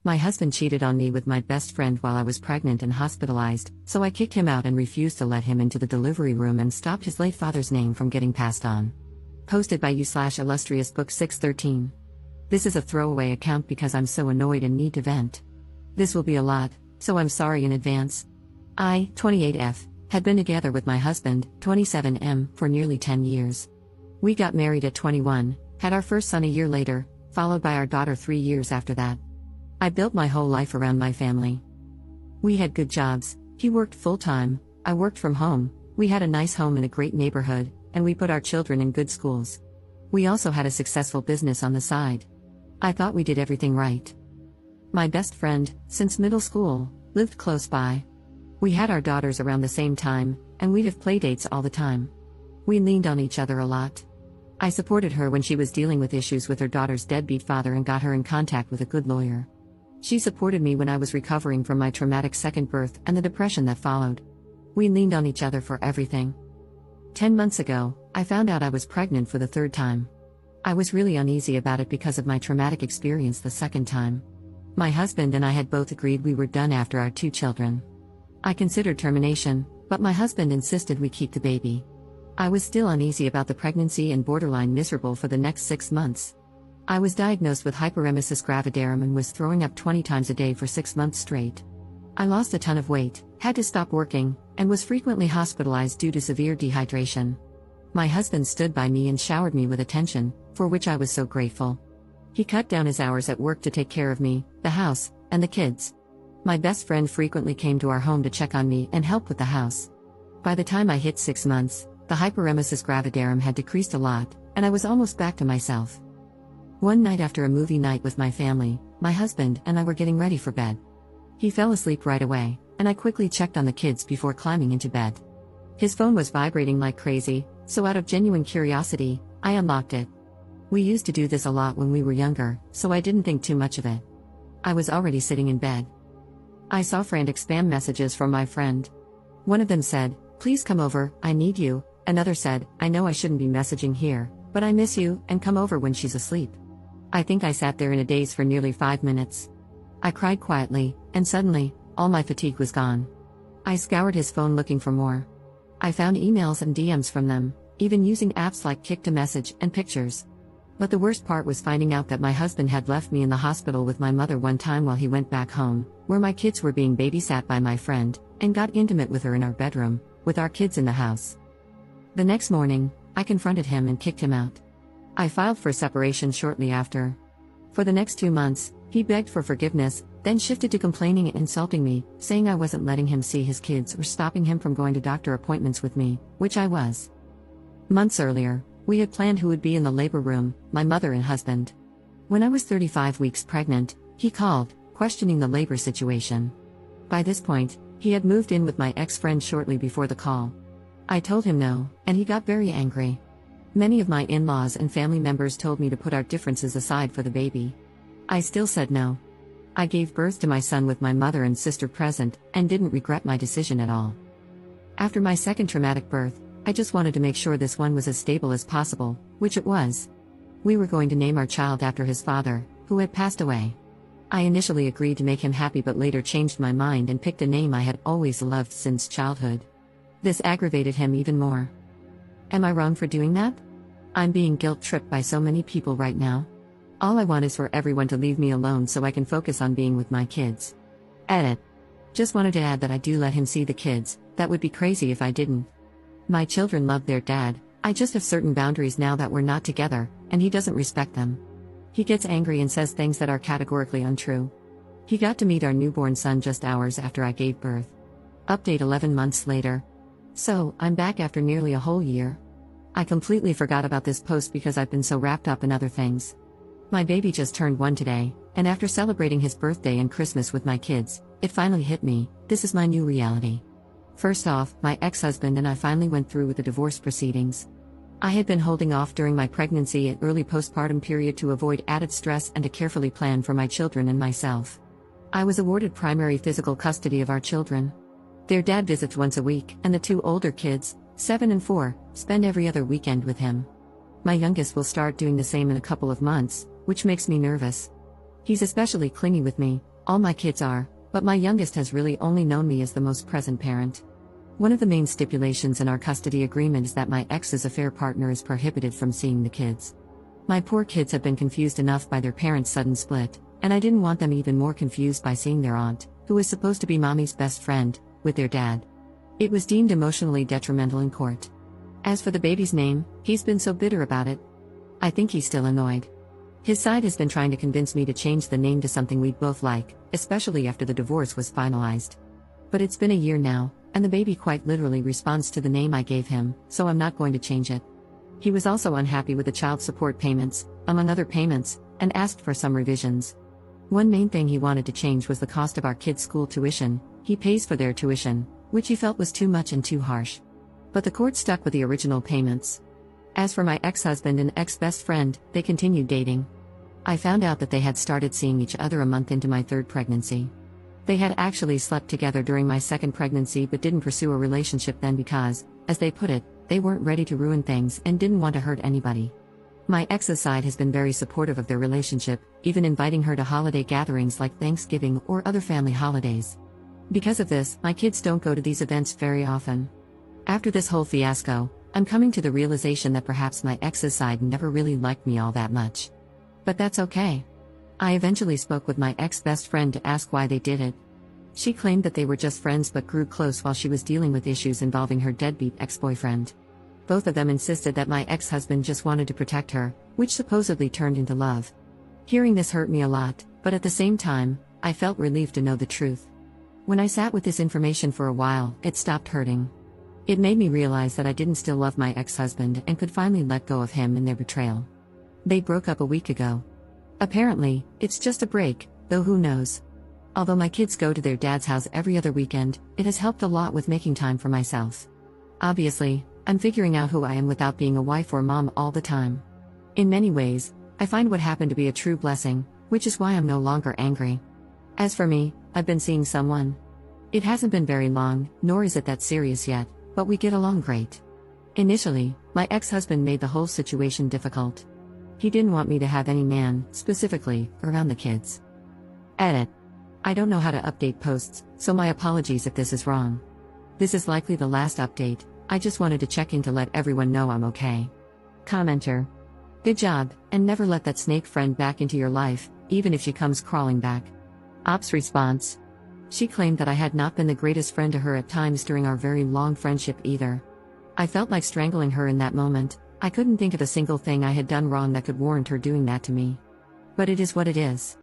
My husband cheated on me with my best friend while I was pregnant and hospitalized, so I kicked him out and refused to let him into the delivery room and stopped his late father's name from getting passed on. Posted by you/illustrious book 613. This is a throwaway account because I'm so annoyed and need to vent. This will be a lot, so I'm sorry in advance. I, 28F, had been together with my husband, 27M, for nearly 10 years. We got married at 21, had our first son a year later, followed by our daughter 3 years after that. I built my whole life around my family. We had good jobs, he worked full-time, I worked from home, we had a nice home in a great neighborhood, and we put our children in good schools. We also had a successful business on the side. I thought we did everything right. My best friend, since middle school, lived close by. We had our daughters around the same time, and we'd have playdates all the time. We leaned on each other a lot. I supported her when she was dealing with issues with her daughter's deadbeat father and got her in contact with a good lawyer. She supported me when I was recovering from my traumatic second birth and the depression that followed. We leaned on each other for everything. 10 months ago, I found out I was pregnant for the third time. I was really uneasy about it because of my traumatic experience the second time. My husband and I had both agreed we were done after our 2 children. I considered termination, but my husband insisted we keep the baby. I was still uneasy about the pregnancy and borderline miserable for the next 6 months. I was diagnosed with hyperemesis gravidarum and was throwing up 20 times a day for 6 months straight. I lost a ton of weight, had to stop working, and was frequently hospitalized due to severe dehydration. My husband stood by me and showered me with attention, for which I was so grateful. He cut down his hours at work to take care of me, the house, and the kids. My best friend frequently came to our home to check on me and help with the house. By the time I hit 6 months, the hyperemesis gravidarum had decreased a lot, and I was almost back to myself. One night after a movie night with my family, my husband and I were getting ready for bed. He fell asleep right away, and I quickly checked on the kids before climbing into bed. His phone was vibrating like crazy, so out of genuine curiosity, I unlocked it. We used to do this a lot when we were younger, so I didn't think too much of it. I was already sitting in bed. I saw frantic spam messages from my friend. One of them said, "Please come over, I need you." Another said, "I know I shouldn't be messaging here, but I miss you, and come over when she's asleep." I think I sat there in a daze for nearly 5 minutes. I cried quietly, and suddenly, all my fatigue was gone. I scoured his phone looking for more. I found emails and DMs from them, even using apps like Kick to Message and pictures. But the worst part was finding out that my husband had left me in the hospital with my mother one time while he went back home, where my kids were being babysat by my friend, and got intimate with her in our bedroom, with our kids in the house. The next morning, I confronted him and kicked him out. I filed for separation shortly after. For the next 2 months, he begged for forgiveness, then shifted to complaining and insulting me, saying I wasn't letting him see his kids or stopping him from going to doctor appointments with me, which I was. Months earlier, we had planned who would be in the labor room, my mother and husband. When I was 35 weeks pregnant, he called, questioning the labor situation. By this point, he had moved in with my ex-friend shortly before the call. I told him no, and he got very angry. Many of my in-laws and family members told me to put our differences aside for the baby. I still said no. I gave birth to my son with my mother and sister present, and didn't regret my decision at all. After my second traumatic birth, I just wanted to make sure this one was as stable as possible, which it was. We were going to name our child after his father, who had passed away. I initially agreed to make him happy but later changed my mind and picked a name I had always loved since childhood. This aggravated him even more. Am I wrong for doing that? I'm being guilt-tripped by so many people right now. All I want is for everyone to leave me alone so I can focus on being with my kids. Edit. Just wanted to add that I do let him see the kids, that would be crazy if I didn't. My children love their dad, I just have certain boundaries now that we're not together, and he doesn't respect them. He gets angry and says things that are categorically untrue. He got to meet our newborn son just hours after I gave birth. Update 11 months later. So, I'm back after nearly a whole year. I completely forgot about this post because I've been so wrapped up in other things. My baby just turned 1 today, and after celebrating his birthday and Christmas with my kids, it finally hit me, this is my new reality. First off, my ex-husband and I finally went through with the divorce proceedings. I had been holding off during my pregnancy and early postpartum period to avoid added stress and to carefully plan for my children and myself. I was awarded primary physical custody of our children. Their dad visits once a week, and the 2 older kids, 7 and 4, spend every other weekend with him. My youngest will start doing the same in a couple of months, which makes me nervous. He's especially clingy with me, all my kids are, but my youngest has really only known me as the most present parent. One of the main stipulations in our custody agreement is that my ex's affair partner is prohibited from seeing the kids. My poor kids have been confused enough by their parents' sudden split, and I didn't want them even more confused by seeing their aunt, who is supposed to be mommy's best friend, with their dad. It was deemed emotionally detrimental in court. As for the baby's name, he's been so bitter about it. I think he's still annoyed. His side has been trying to convince me to change the name to something we'd both like, especially after the divorce was finalized. But it's been a year now, and the baby quite literally responds to the name I gave him, so I'm not going to change it. He was also unhappy with the child support payments, among other payments, and asked for some revisions. One main thing he wanted to change was the cost of our kids' school tuition. He pays for their tuition, which he felt was too much and too harsh. But the court stuck with the original payments. As for my ex-husband and ex-best friend, they continued dating. I found out that they had started seeing each other a month into my third pregnancy. They had actually slept together during my second pregnancy but didn't pursue a relationship then because, as they put it, they weren't ready to ruin things and didn't want to hurt anybody. My ex's side has been very supportive of their relationship, even inviting her to holiday gatherings like Thanksgiving or other family holidays. Because of this, my kids don't go to these events very often. After this whole fiasco, I'm coming to the realization that perhaps my ex's side never really liked me all that much. But that's okay. I eventually spoke with my ex-best friend to ask why they did it. She claimed that they were just friends but grew close while she was dealing with issues involving her deadbeat ex-boyfriend. Both of them insisted that my ex-husband just wanted to protect her, which supposedly turned into love. Hearing this hurt me a lot, but at the same time, I felt relieved to know the truth. When I sat with this information for a while, it stopped hurting. It made me realize that I didn't still love my ex-husband and could finally let go of him and their betrayal. They broke up a week ago. Apparently, it's just a break, though who knows. Although my kids go to their dad's house every other weekend, it has helped a lot with making time for myself. Obviously, I'm figuring out who I am without being a wife or mom all the time. In many ways, I find what happened to be a true blessing, which is why I'm no longer angry. As for me, I've been seeing someone. It hasn't been very long, nor is it that serious yet, but we get along great. Initially, my ex-husband made the whole situation difficult. He didn't want me to have any man, specifically, around the kids. Edit. I don't know how to update posts, so my apologies if this is wrong. This is likely the last update. I just wanted to check in to let everyone know I'm okay. Commenter. Good job, and never let that snake friend back into your life, even if she comes crawling back. Ops response. She claimed that I had not been the greatest friend to her at times during our very long friendship either. I felt like strangling her in that moment. I couldn't think of a single thing I had done wrong that could warrant her doing that to me. But it is what it is.